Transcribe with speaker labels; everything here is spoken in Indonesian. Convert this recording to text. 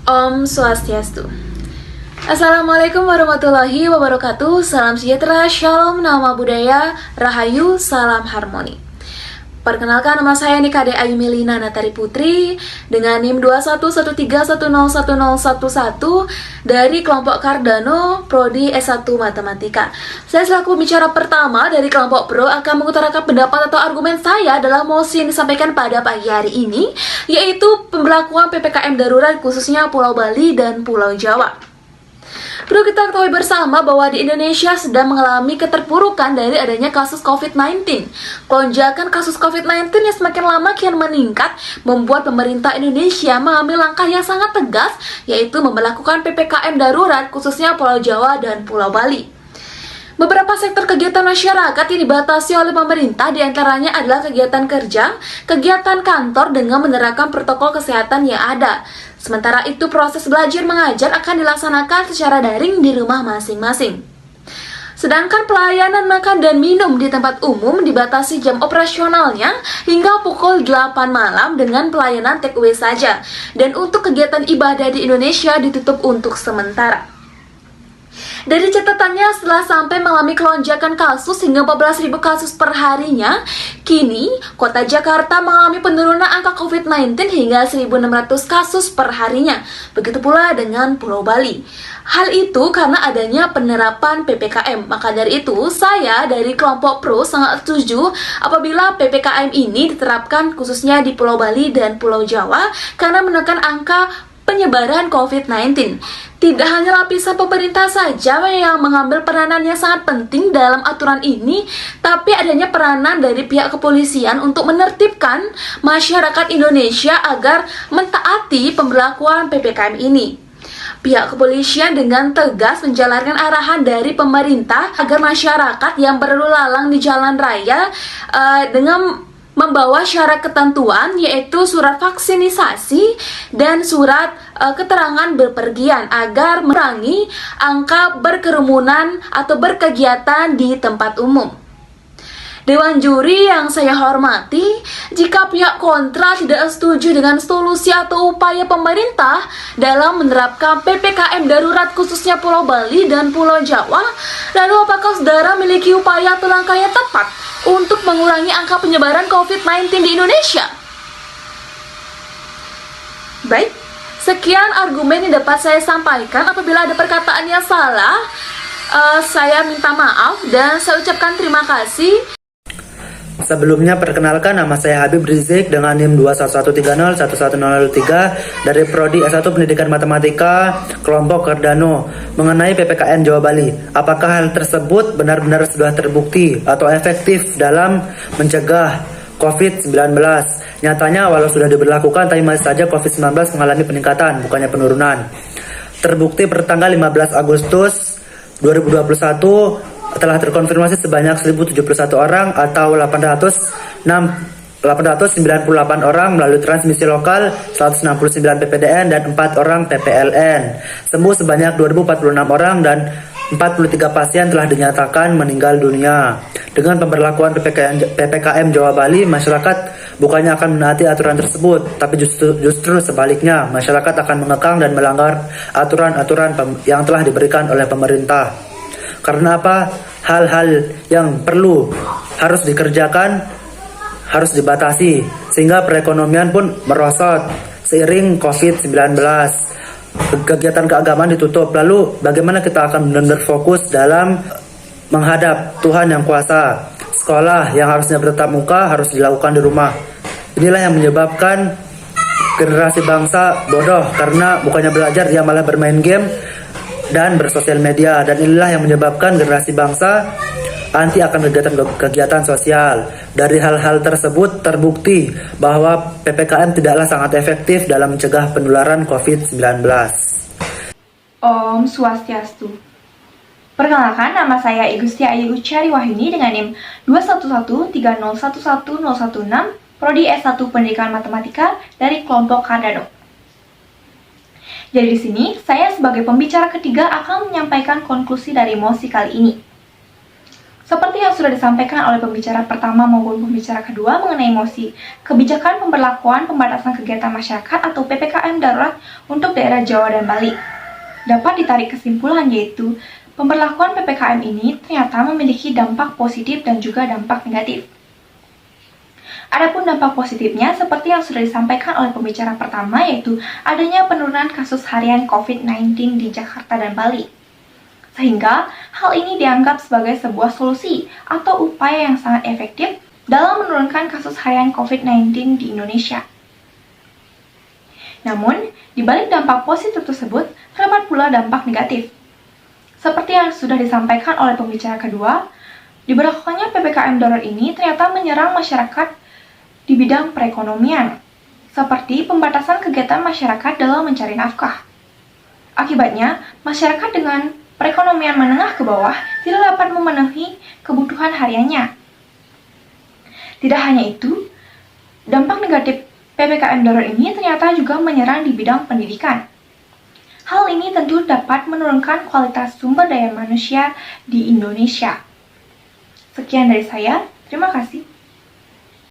Speaker 1: Om Swastiastu. Assalamualaikum warahmatullahi wabarakatuh. Salam sejahtera, shalom, nama budaya, rahayu, salam harmoni. Perkenalkan, nama saya Nikade Ayu Melina Natari Putri dengan NIM 2113101011 dari kelompok Cardano Prodi S1 Matematika. Saya selaku pembicara pertama dari kelompok Pro akan mengutarakan pendapat atau argumen saya dalam mosi yang disampaikan pada pagi hari ini, yaitu pemberlakuan PPKM darurat khususnya Pulau Bali dan Pulau Jawa. Perlu kita ketahui bersama bahwa di Indonesia sedang mengalami keterpurukan dari adanya kasus COVID-19. Lonjakan kasus COVID-19 yang semakin lama kian meningkat membuat pemerintah Indonesia mengambil langkah yang sangat tegas, yaitu memberlakukan PPKM darurat khususnya Pulau Jawa dan Pulau Bali. Beberapa sektor kegiatan masyarakat yang dibatasi oleh pemerintah diantaranya adalah kegiatan kerja, kegiatan kantor dengan menerapkan protokol kesehatan yang ada. Sementara itu proses belajar mengajar akan dilaksanakan secara daring di rumah masing-masing. Sedangkan pelayanan makan dan minum di tempat umum dibatasi jam operasionalnya hingga pukul 8 malam dengan pelayanan take away saja. Dan untuk kegiatan ibadah di Indonesia ditutup untuk sementara. Dari catatannya, setelah sampai mengalami kelonjakan kasus hingga 14.000 kasus per harinya, kini kota Jakarta mengalami penurunan angka COVID-19 hingga 1.600 kasus per harinya. Begitu pula dengan Pulau Bali. Hal itu karena adanya penerapan PPKM. Maka dari itu, saya dari kelompok Pro sangat setuju apabila PPKM ini diterapkan khususnya di Pulau Bali dan Pulau Jawa karena menekan angka penyebaran COVID-19. Tidak hanya lapisan pemerintah saja yang mengambil peranan yang sangat penting dalam aturan ini, tapi adanya peranan dari pihak kepolisian untuk menertibkan masyarakat Indonesia agar mentaati pemberlakuan PPKM ini. Pihak kepolisian dengan tegas menjalankan arahan dari pemerintah agar masyarakat yang berlalu lalang di jalan raya dengan membawa syarat ketentuan yaitu surat vaksinisasi dan surat keterangan berpergian agar mengurangi angka berkerumunan atau berkegiatan di tempat umum. Dewan juri yang saya hormati, jika pihak kontra tidak setuju dengan solusi atau upaya pemerintah dalam menerapkan PPKM darurat khususnya Pulau Bali dan Pulau Jawa, lalu apakah saudara memiliki upaya atau langkah yang tepat untuk mengurangi angka penyebaran COVID-19 di Indonesia? Baik, sekian argumen yang dapat saya sampaikan. Apabila ada perkataan yang salah, saya minta maaf dan saya ucapkan terima kasih.
Speaker 2: Sebelumnya perkenalkan, nama saya Habib Rizik dengan NIM 2113101103 dari Prodi S1 Pendidikan Matematika kelompok Cardano mengenai PPKM Jawa Bali. Apakah hal tersebut benar-benar sudah terbukti atau efektif dalam mencegah COVID-19? Nyatanya walau sudah diberlakukan, tapi masih saja COVID-19 mengalami peningkatan, bukannya penurunan. Terbukti pertanggal 15 Agustus 2021 telah terkonfirmasi sebanyak 1.071 orang atau 898 orang melalui transmisi lokal, 169 PPDN dan 4 orang PPLN. Sembuh sebanyak 2.046 orang dan 43 pasien telah dinyatakan meninggal dunia. Dengan pemberlakuan PPKM Jawa Bali, masyarakat bukannya akan menaati aturan tersebut, tapi justru sebaliknya, masyarakat akan mengekang dan melanggar aturan-aturan yang telah diberikan oleh pemerintah. Karena apa? Hal-hal yang harus dikerjakan harus dibatasi sehingga perekonomian pun merosot seiring COVID-19. Kegiatan keagamaan ditutup. Lalu bagaimana kita akan benar-benar fokus dalam menghadap Tuhan yang kuasa? Sekolah yang harusnya bertatap muka harus dilakukan di rumah. Inilah yang menyebabkan generasi bangsa bodoh karena bukannya belajar dia malah bermain game dan bersosial media, dan inilah yang menyebabkan generasi bangsa anti akan kegiatan sosial. Dari hal-hal tersebut terbukti bahwa PPKM tidaklah sangat efektif dalam mencegah penularan COVID-19.
Speaker 3: Om Swastiastu. Perkenalkan, nama saya Igusti Ayu Ucari Wahyuni dengan NIM 2113011016 Prodi S1 Pendidikan Matematika dari kelompok Cardano. Jadi di sini, saya sebagai pembicara ketiga akan menyampaikan konklusi dari mosi kali ini. Seperti yang sudah disampaikan oleh pembicara pertama maupun pembicara kedua mengenai mosi, kebijakan pemberlakuan pembatasan kegiatan masyarakat atau PPKM darurat untuk daerah Jawa dan Bali. Dapat ditarik kesimpulan yaitu, pemberlakuan PPKM ini ternyata memiliki dampak positif dan juga dampak negatif. Adapun dampak positifnya seperti yang sudah disampaikan oleh pembicara pertama yaitu adanya penurunan kasus harian COVID-19 di Jakarta dan Bali. Sehingga hal ini dianggap sebagai sebuah solusi atau upaya yang sangat efektif dalam menurunkan kasus harian COVID-19 di Indonesia. Namun, di balik dampak positif tersebut, terdapat pula dampak negatif. Seperti yang sudah disampaikan oleh pembicara kedua, diberlakukannya PPKM darurat ini ternyata menyerang masyarakat di bidang perekonomian, seperti pembatasan kegiatan masyarakat dalam mencari nafkah. Akibatnya, masyarakat dengan perekonomian menengah ke bawah tidak dapat memenuhi kebutuhan hariannya. Tidak hanya itu, dampak negatif PPKM darurat ini ternyata juga menyerang di bidang pendidikan. Hal ini tentu dapat menurunkan kualitas sumber daya manusia di Indonesia. Sekian dari saya, terima kasih.